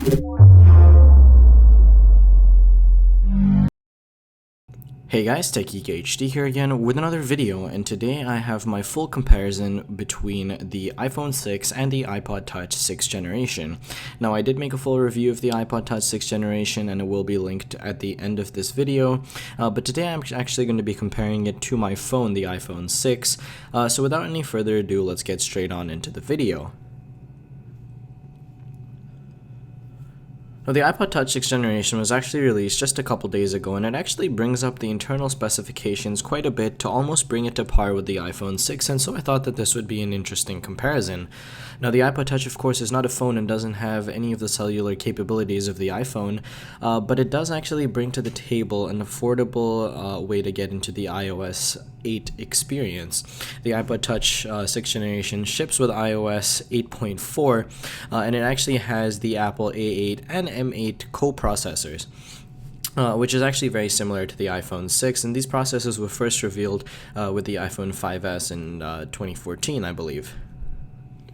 Hey guys, TekGeekHD here again with another video, and today I have my full comparison between the iPhone 6 and the iPod Touch 6th generation. Now I did make a full review of the iPod Touch 6th generation and it will be linked at the end of this video, but today I'm actually going to be comparing it to my phone, the iPhone 6, so without any further ado, let's get straight on into the video. Now, the iPod Touch 6th generation was actually released just a couple days ago, and it actually brings up the internal specifications quite a bit to almost bring it to par with the iPhone 6, and so I thought that this would be an interesting comparison. Now, the iPod Touch, of course, is not a phone and doesn't have any of the cellular capabilities of the iPhone, but it does actually bring to the table an affordable way to get into the iOS 8 experience. The iPod Touch 6th generation ships with iOS 8.4, and it actually has the Apple A8 and M8 co-processors. Which is actually very similar to the iPhone 6, and these processors were first revealed with the iPhone 5S in 2014, I believe.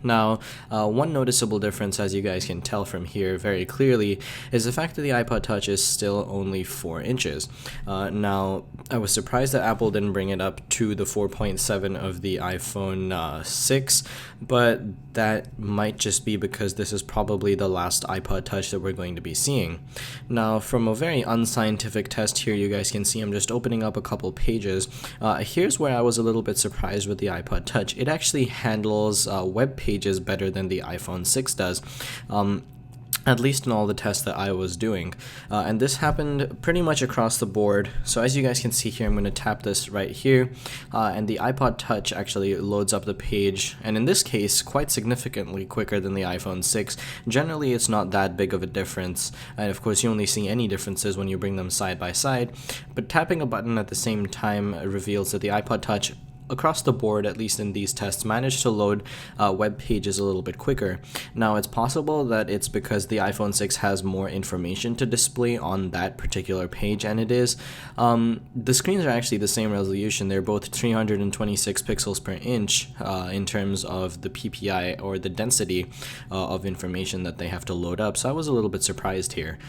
Now, one noticeable difference, as you guys can tell from here very clearly, is the fact that the iPod Touch is still only 4 inches. Now, I was surprised that Apple didn't bring it up to the 4.7 of the iPhone 6, but that might just be because this is probably the last iPod Touch that we're going to be seeing. Now, from a very unscientific test here, you guys can see I'm just opening up a couple pages. Here's where I was a little bit surprised with the iPod Touch. It actually handles web pages better than the iPhone 6 does. At least in all the tests that I was doing. And this happened pretty much across the board. So as you guys can see here, I'm going to tap this right here, and the iPod Touch actually loads up the page, and in this case, quite significantly quicker than the iPhone 6. Generally, it's not that big of a difference, and of course, you only see any differences when you bring them side by side, but tapping a button at the same time reveals that the iPod Touch across the board, at least in these tests, managed to load web pages a little bit quicker. Now, it's possible that it's because the iPhone 6 has more information to display on that particular page, and it is. The screens are actually the same resolution. They're both 326 pixels per inch in terms of the PPI, or the density of information that they have to load up, so I was a little bit surprised here.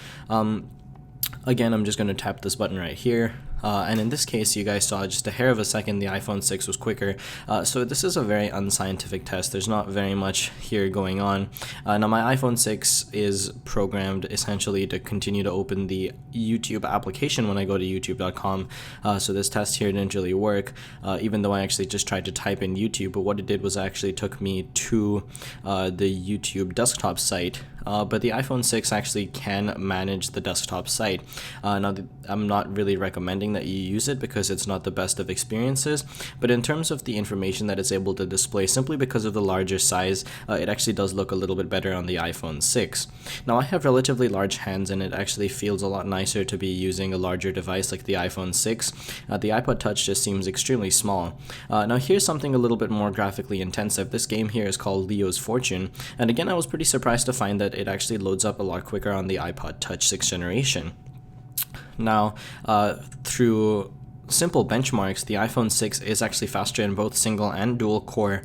Again, I'm just going to tap this button right here. And in this case, you guys saw just a hair of a second, the iPhone 6 was quicker. So this is a very unscientific test. There's not very much here going on. Now, my iPhone 6 is programmed essentially to continue to open the YouTube application when I go to youtube.com. So this test here didn't really work, even though I actually just tried to type in YouTube. But what it did was actually took me to the YouTube desktop site. But the iPhone 6 actually can manage the desktop site. Now, I'm not really recommending that you use it because it's not the best of experiences, but in terms of the information that it's able to display, simply because of the larger size, it actually does look a little bit better on the iPhone 6. Now, I have relatively large hands, and it actually feels a lot nicer to be using a larger device like the iPhone 6. The iPod Touch just seems extremely small. Now, here's something a little bit more graphically intensive. This game here is called Leo's Fortune, and again, I was pretty surprised to find that it actually loads up a lot quicker on the iPod Touch 6th generation. Now, through simple benchmarks, the iPhone 6 is actually faster in both single and dual core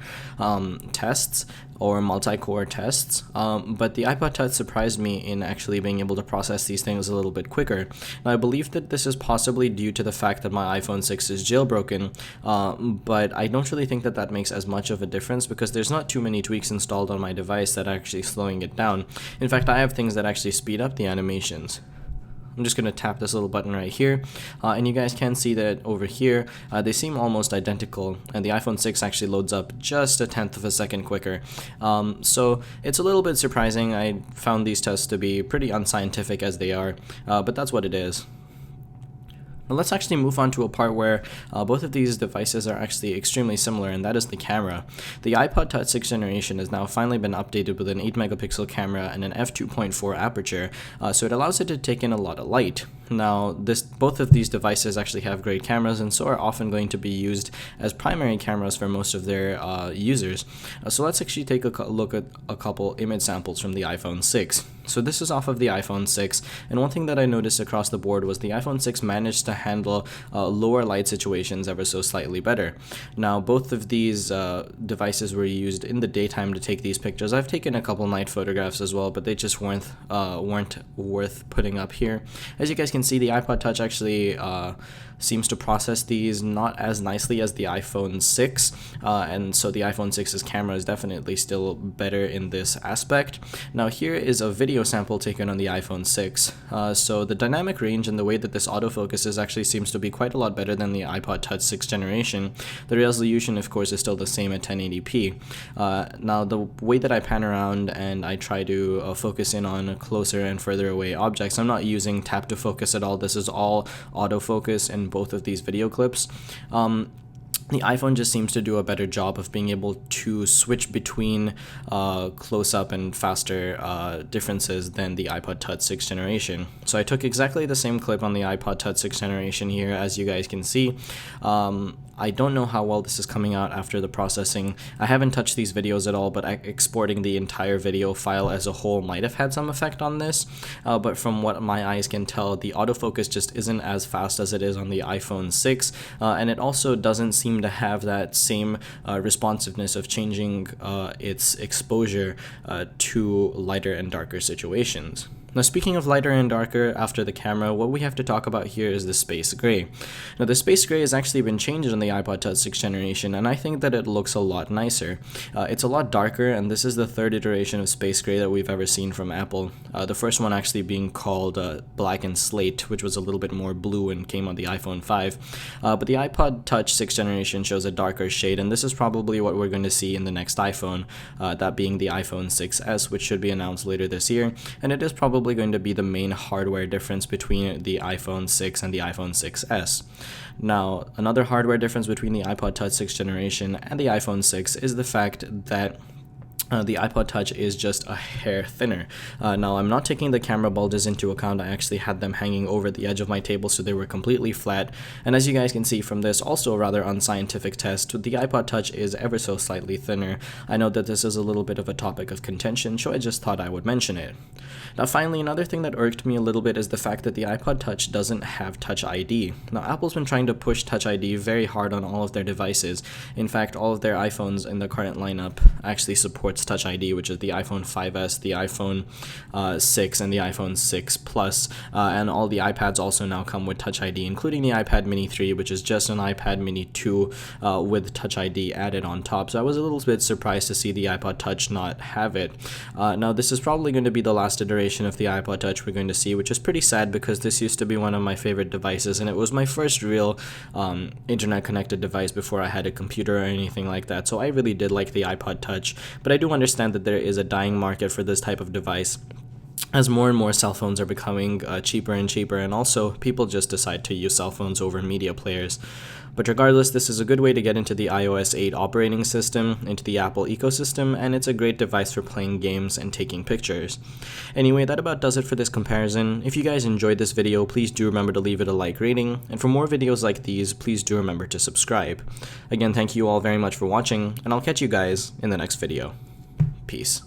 tests, or multi-core tests, but the iPod Touch surprised me in actually being able to process these things a little bit quicker. Now, I believe that this is possibly due to the fact that my iPhone 6 is jailbroken, but I don't really think that that makes as much of a difference because there's not too many tweaks installed on my device that are actually slowing it down. In fact, I have things that actually speed up the animations. I'm just going to tap this little button right here, and you guys can see that over here, they seem almost identical, and the iPhone 6 actually loads up just a tenth of a second quicker. So it's a little bit surprising. I found these tests to be pretty unscientific as they are, but that's what it is. Now let's actually move on to a part where both of these devices are actually extremely similar, and that is the camera. The iPod Touch 6th generation has now finally been updated with an 8 megapixel camera and an f2.4 aperture, so it allows it to take in a lot of light. Now, both of these devices actually have great cameras, and so are often going to be used as primary cameras for most of their users. So let's actually take a look at a couple image samples from the iPhone 6. So this is off of the iPhone 6, and one thing that I noticed across the board was the iPhone 6 managed to handle lower light situations ever so slightly better. Now, both of these devices were used in the daytime to take these pictures. I've taken a couple night photographs as well, but they just weren't worth putting up here. As you guys can see, the iPod Touch actually seems to process these not as nicely as the iPhone 6, and so the iPhone 6's camera is definitely still better in this aspect. Now, here is a video sample taken on the iPhone 6. So the dynamic range and the way that this autofocus is actually seems to be quite a lot better than the iPod Touch 6th generation. The resolution, of course, is still the same at 1080p. Now, the way that I pan around and I try to focus in on closer and further away objects, I'm not using tap to focus at all. This is all autofocus in both of these video clips. The iPhone just seems to do a better job of being able to switch between close-up and faster differences than the iPod Touch 6th generation. So I took exactly the same clip on the iPod Touch 6th generation here, as you guys can see. I don't know how well this is coming out after the processing. I haven't touched these videos at all, but exporting the entire video file as a whole might have had some effect on this. But from what my eyes can tell, the autofocus just isn't as fast as it is on the iPhone 6, and it also doesn't seem to have that same responsiveness of changing its exposure to lighter and darker situations. Now, speaking of lighter and darker after the camera, what we have to talk about here is the space gray. Now, the space gray has actually been changed on the iPod Touch 6th generation, and I think that it looks a lot nicer. It's a lot darker, and this is the third iteration of space gray that we've ever seen from Apple. The first one actually being called Black and Slate, which was a little bit more blue and came on the iPhone 5. But the iPod Touch 6th generation shows a darker shade, and this is probably what we're going to see in the next iPhone, that being the iPhone 6s, which should be announced later this year, and it is probably going to be the main hardware difference between the iPhone 6 and the iPhone 6s. Now, another hardware difference between the iPod Touch 6th generation and the iPhone 6 is the fact that the iPod Touch is just a hair thinner. Now, I'm not taking the camera bulges into account. I actually had them hanging over the edge of my table, so they were completely flat. And as you guys can see from this, also a rather unscientific test, the iPod Touch is ever so slightly thinner. I know that this is a little bit of a topic of contention, so I just thought I would mention it. Now, finally, another thing that irked me a little bit is the fact that the iPod Touch doesn't have Touch ID. Now, Apple's been trying to push Touch ID very hard on all of their devices. In fact, all of their iPhones in the current lineup actually support Touch ID, which is the iPhone 5s, the iPhone 6, and the iPhone 6 Plus, and all the iPads also now come with Touch ID, including the iPad Mini 3, which is just an iPad Mini 2 with Touch ID added on top. So I was a little bit surprised to see the iPod Touch not have it. Now, this is probably going to be the last iteration of the iPod Touch we're going to see, which is pretty sad because this used to be one of my favorite devices, and it was my first real internet-connected device before I had a computer or anything like that. So I really did like the iPod Touch, but I do understand that there is a dying market for this type of device as more and more cell phones are becoming cheaper and cheaper, and also people just decide to use cell phones over media players. But regardless, this is a good way to get into the iOS 8 operating system, into the Apple ecosystem, and it's a great device for playing games and taking pictures. Anyway, that about does it for this comparison. If you guys enjoyed this video, please do remember to leave it a like rating, and for more videos like these, please do remember to subscribe. Again, thank you all very much for watching, and I'll catch you guys in the next video. Peace.